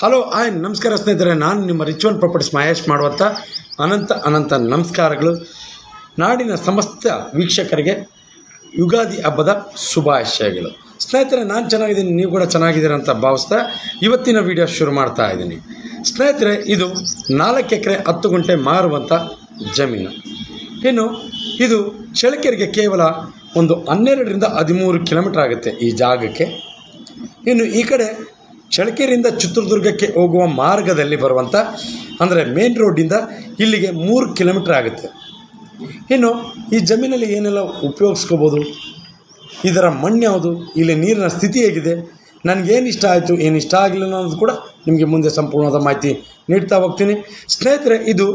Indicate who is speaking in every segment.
Speaker 1: Hello hi ನಮಸ್ಕಾರ ಸ್ನೇಹಿತರೆ, ನಾನು ನಿಮ್ಮ ರಿಚುವಲ್ ಪ್ರಾಪರ್ಟೀಸ್ ಮಹೇಶ್ ಮಾಡುವಂಥ ಅನಂತ ನಮಸ್ಕಾರಗಳು. ನಾಡಿನ ಸಮಸ್ತ ವೀಕ್ಷಕರಿಗೆ ಯುಗಾದಿ ಹಬ್ಬದ ಶುಭಾಶಯಗಳು. ಸ್ನೇಹಿತರೆ, ನಾನು ಚೆನ್ನಾಗಿದ್ದೀನಿ, ನೀವು ಕೂಡ ಚೆನ್ನಾಗಿದ್ದೀರ ಅಂತ ಭಾವಿಸ್ತಾ ಇವತ್ತಿನ ವಿಡಿಯೋ ಶುರು ಮಾಡ್ತಾ ಇದ್ದೀನಿ. ಸ್ನೇಹಿತರೆ, ಇದು 4 ಎಕರೆ 10 ಗುಂಟೆ ಮಾರುವಂಥ ಜಮೀನು. ಇನ್ನು ಇದು ಚಳ್ಳಕೆರೆಗೆ ಕೇವಲ ಒಂದು 12ರಿಂದ 13 ಕಿಲೋಮೀಟರ್ ಆಗುತ್ತೆ ಈ ಜಾಗಕ್ಕೆ. ಇನ್ನು ಈ ಕಡೆ ಚಳ್ಳಕೆರೆಯಿಂದ ಚಿತ್ರದುರ್ಗಕ್ಕೆ ಹೋಗುವ ಮಾರ್ಗದಲ್ಲಿ ಬರುವಂಥ ಅಂದರೆ ಮೇನ್ ರೋಡಿಂದ ಇಲ್ಲಿಗೆ 3 ಕಿಲೋಮೀಟರ್ ಆಗುತ್ತೆ. ಇನ್ನು ಈ ಜಮೀನಲ್ಲಿ ಏನೆಲ್ಲ ಉಪಯೋಗಿಸ್ಕೋಬೋದು, ಇದರ ಮಣ್ಣು ಯಾವುದು, ಇಲ್ಲಿ ನೀರಿನ ಸ್ಥಿತಿ ಹೇಗಿದೆ, ನನಗೇನು ಇಷ್ಟ ಆಯಿತು ಏನು ಇಷ್ಟ ಆಗಿಲ್ಲ ಅನ್ನೋದು ಕೂಡ ನಿಮಗೆ ಮುಂದೆ ಸಂಪೂರ್ಣವಾದ ಮಾಹಿತಿ ನೀಡ್ತಾ ಹೋಗ್ತೀನಿ. ಸ್ನೇಹಿತರೆ, ಇದು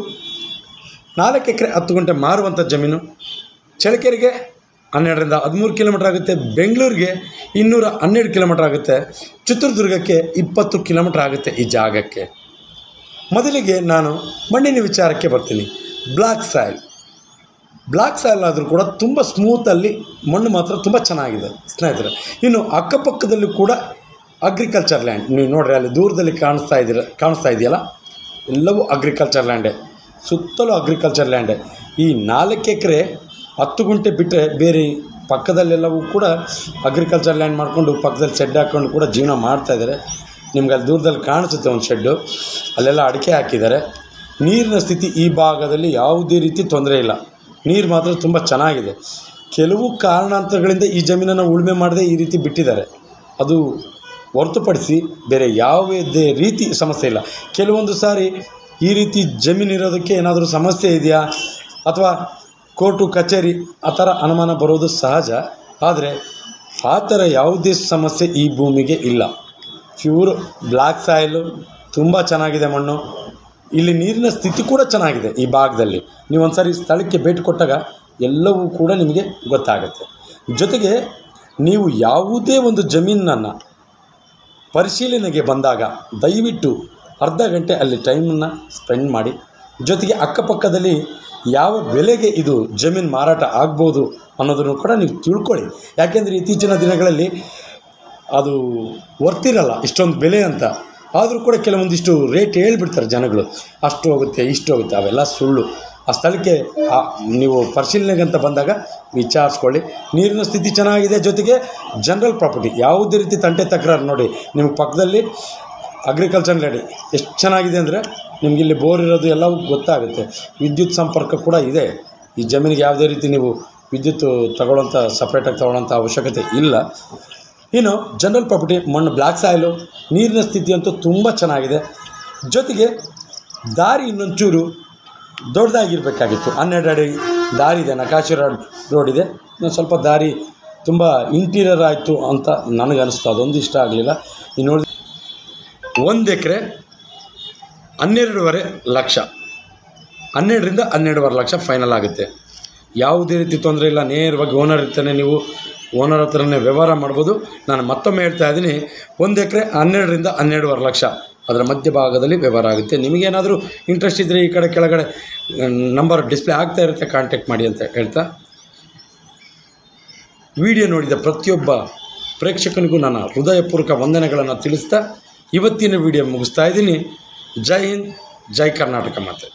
Speaker 1: 4 ಎಕರೆ 10 ಗುಂಟೆ ಮಾರುವಂಥ ಜಮೀನು. ಚಳ್ಳಕೆರೆಗೆ 12ರಿಂದ 13 ಕಿಲೋಮೀಟರ್ ಆಗುತ್ತೆ, ಬೆಂಗಳೂರಿಗೆ 212 ಕಿಲೋಮೀಟರ್ ಆಗುತ್ತೆ, ಚಿತ್ರದುರ್ಗಕ್ಕೆ 20 ಕಿಲೋಮೀಟರ್ ಆಗುತ್ತೆ ಈ ಜಾಗಕ್ಕೆ. ಮೊದಲಿಗೆ ನಾನು ಮಣ್ಣಿನ ವಿಚಾರಕ್ಕೆ ಬರ್ತೀನಿ. ಬ್ಲ್ಯಾಕ್ ಸಾಯಿಲ್ ಆದರೂ ಕೂಡ ತುಂಬ ಸ್ಮೂತಲ್ಲಿ ಮಣ್ಣು ಮಾತ್ರ ತುಂಬ ಚೆನ್ನಾಗಿದೆ ಸ್ನೇಹಿತರೆ. ಇನ್ನು ಅಕ್ಕಪಕ್ಕದಲ್ಲೂ ಕೂಡ ಅಗ್ರಿಕಲ್ಚರ್ ಲ್ಯಾಂಡ್, ನೀವು ನೋಡ್ರಿ ಅಲ್ಲಿ ದೂರದಲ್ಲಿ ಕಾಣಿಸ್ತಾ ಇದೆಯಲ್ಲ, ಎಲ್ಲವೂ ಅಗ್ರಿಕಲ್ಚರ್ ಲ್ಯಾಂಡೇ, ಸುತ್ತಲೂ ಅಗ್ರಿಕಲ್ಚರ್ ಲ್ಯಾಂಡೇ. ಈ 4 ಎಕರೆ 10 ಗುಂಟೆ ಬಿಟ್ಟರೆ ಬೇರೆ ಪಕ್ಕದಲ್ಲೆಲ್ಲವೂ ಕೂಡ ಅಗ್ರಿಕಲ್ಚರ್ ಲ್ಯಾಂಡ್ ಮಾಡಿಕೊಂಡು ಪಕ್ಕದಲ್ಲಿ ಶೆಡ್ ಹಾಕ್ಕೊಂಡು ಕೂಡ ಜೀವನ ಮಾಡ್ತಾಯಿದ್ದಾರೆ. ನಿಮ್ಗೆ ಅಲ್ಲಿ ದೂರದಲ್ಲಿ ಕಾಣಿಸುತ್ತೆ ಒಂದು ಶೆಡ್ಡು, ಅಲ್ಲೆಲ್ಲ ಅಡಿಕೆ ಹಾಕಿದ್ದಾರೆ. ನೀರಿನ ಸ್ಥಿತಿ ಈ ಭಾಗದಲ್ಲಿ ಯಾವುದೇ ರೀತಿ ತೊಂದರೆ ಇಲ್ಲ, ನೀರು ಮಾತ್ರ ತುಂಬ ಚೆನ್ನಾಗಿದೆ. ಕೆಲವು ಕಾರಣಾಂತರಗಳಿಂದ ಈ ಜಮೀನನ್ನು ಉಳುಮೆ ಮಾಡದೆ ಈ ರೀತಿ ಬಿಟ್ಟಿದ್ದಾರೆ, ಅದು ಹೊರತುಪಡಿಸಿ ಬೇರೆ ಯಾವುದೇ ರೀತಿ ಸಮಸ್ಯೆ ಇಲ್ಲ. ಕೆಲವೊಂದು ಸಾರಿ ಈ ರೀತಿ ಜಮೀನಿರೋದಕ್ಕೆ ಏನಾದರೂ ಸಮಸ್ಯೆ ಇದೆಯಾ ಅಥವಾ ಕೋರ್ಟು ಕಚೇರಿ ಆ ಥರ ಅನುಮಾನ ಬರೋದು ಸಹಜ. ಆದರೆ ಆ ಥರ ಯಾವುದೇ ಸಮಸ್ಯೆ ಈ ಭೂಮಿಗೆ ಇಲ್ಲ. ಪ್ಯೂರ್ ಬ್ಲ್ಯಾಕ್ ಸಾಯಿಲು, ತುಂಬ ಚೆನ್ನಾಗಿದೆ ಮಣ್ಣು. ಇಲ್ಲಿ ನೀರಿನ ಸ್ಥಿತಿ ಕೂಡ ಚೆನ್ನಾಗಿದೆ ಈ ಭಾಗದಲ್ಲಿ. ನೀವು ಒಂದು ಸಾರಿ ಸ್ಥಳಕ್ಕೆ ಭೇಟಿ ಕೊಟ್ಟಾಗ ಎಲ್ಲವೂ ಕೂಡ ನಿಮಗೆ ಗೊತ್ತಾಗುತ್ತೆ. ಜೊತೆಗೆ ನೀವು ಯಾವುದೇ ಒಂದು ಜಮೀನನ್ನು ಪರಿಶೀಲನೆಗೆ ಬಂದಾಗ ದಯವಿಟ್ಟು ಅರ್ಧ ಗಂಟೆ ಅಲ್ಲಿ ಟೈಮನ್ನು ಸ್ಪೆಂಡ್ ಮಾಡಿ. ಜೊತೆಗೆ ಅಕ್ಕಪಕ್ಕದಲ್ಲಿ ಯಾವ ಬೆಲೆಗೆ ಇದು ಜಮೀನು ಮಾರಾಟ ಆಗ್ಬೋದು ಅನ್ನೋದನ್ನು ಕೂಡ ನೀವು ತಿಳ್ಕೊಳ್ಳಿ. ಯಾಕೆಂದರೆ ಇತ್ತೀಚಿನ ದಿನಗಳಲ್ಲಿ ಅದು ವರ್ತಿರಲ್ಲ ಇಷ್ಟೊಂದು ಬೆಲೆ ಅಂತ. ಆದರೂ ಕೂಡ ಕೆಲವೊಂದಿಷ್ಟು ರೇಟ್ ಹೇಳ್ಬಿಡ್ತಾರೆ ಜನಗಳು, ಅಷ್ಟು ಹೋಗುತ್ತೆ ಇಷ್ಟು ಹೋಗುತ್ತೆ, ಅವೆಲ್ಲ ಸುಳ್ಳು. ಆ ಸ್ಥಳಕ್ಕೆ ನೀವು ಪರಿಶೀಲನೆಗೆ ಅಂತ ಬಂದಾಗ ವಿಚಾರಿಸ್ಕೊಳ್ಳಿ. ನೀರಿನ ಸ್ಥಿತಿ ಚೆನ್ನಾಗಿದೆ, ಜೊತೆಗೆ ಜನರಲ್ ಪ್ರಾಪರ್ಟಿ, ಯಾವುದೇ ರೀತಿ ತಂಟೆ ತಕರಾರು ನೋಡಿ. ನಿಮಗೆ ಪಕ್ಕದಲ್ಲಿ ಅಗ್ರಿಕಲ್ಚರ್ ಲ್ಯಾಂಡ್ ಎಷ್ಟು ಚೆನ್ನಾಗಿದೆ ಅಂದರೆ ನಿಮ್ಗೆ ಇಲ್ಲಿ ಬೋರ್ ಇರೋದು ಎಲ್ಲವೂ ಗೊತ್ತಾಗುತ್ತೆ. ವಿದ್ಯುತ್ ಸಂಪರ್ಕ ಕೂಡ ಇದೆ ಈ ಜಮೀನಿಗೆ. ಯಾವುದೇ ರೀತಿ ನೀವು ವಿದ್ಯುತ್ ಸಪ್ರೇಟಾಗಿ ತಗೊಳ್ಳೋಂಥ ಅವಶ್ಯಕತೆ ಇಲ್ಲ. ಇನ್ನು ಜನರಲ್ ಪ್ರಾಪರ್ಟಿ, ಮಣ್ಣು ಬ್ಲ್ಯಾಕ್ ಸಾಯಿಲು, ನೀರಿನ ಸ್ಥಿತಿ ಅಂತೂ ತುಂಬ ಚೆನ್ನಾಗಿದೆ. ಜೊತೆಗೆ ದಾರಿ ಇನ್ನೊಂಚೂರು ದೊಡ್ಡದಾಗಿರಬೇಕಾಗಿತ್ತು. 12 ಅಡಿ ದಾರಿ ಇದೆ, ನಕಾಶೆ ರೋಡ್ ಇದೆ. ಇನ್ನೊಂದು ಸ್ವಲ್ಪ ದಾರಿ ತುಂಬ ಇಂಟೀರಿಯರ್ ಆಯಿತು ಅಂತ ನನಗನ್ನಿಸ್ತು, ಅದೊಂದು ಇಷ್ಟ ಆಗಲಿಲ್ಲ. ಇನ್ನು ನೋಡಿ 1 ಎಕರೆ 12.5 ಲಕ್ಷ, 12ರಿಂದ 12.5 ಲಕ್ಷ ಫೈನಲ್ ಆಗುತ್ತೆ. ಯಾವುದೇ ರೀತಿ ತೊಂದರೆ ಇಲ್ಲ, ನೇರವಾಗಿ ಓನರ್ ಇರ್ತಾನೆ, ನೀವು ಓನರ್ ಹತ್ರನೇ ವ್ಯವಹಾರ ಮಾಡ್ಬೋದು. ನಾನು ಮತ್ತೊಮ್ಮೆ ಹೇಳ್ತಾ ಇದ್ದೀನಿ, 1 ಎಕರೆ 12ರಿಂದ 12.5 ಲಕ್ಷ, ಅದರ ಮಧ್ಯಭಾಗದಲ್ಲಿ ವ್ಯವಹಾರ ಆಗುತ್ತೆ. ನಿಮಗೇನಾದರೂ ಇಂಟ್ರೆಸ್ಟ್ ಇದ್ದರೆ ಈ ಕಡೆ ಕೆಳಗಡೆ ನಂಬರ್ ಡಿಸ್ಪ್ಲೇ ಆಗ್ತಾ ಇರುತ್ತೆ, ಕಾಂಟ್ಯಾಕ್ಟ್ ಮಾಡಿ ಅಂತ ಹೇಳ್ತಾ ವಿಡಿಯೋ ನೋಡಿದ ಪ್ರತಿಯೊಬ್ಬ ಪ್ರೇಕ್ಷಕನಿಗೂ ನನ್ನ ಹೃದಯಪೂರ್ವಕ ವಂದನೆಗಳನ್ನು ತಿಳಿಸ್ತಾ ಇವತ್ತಿನ ವಿಡಿಯೋ ಮುಗಿಸ್ತಾ ಇದ್ದೀನಿ. ಜೈ ಹಿಂದ್, ಜೈ ಕರ್ನಾಟಕ ಮಾತೆ.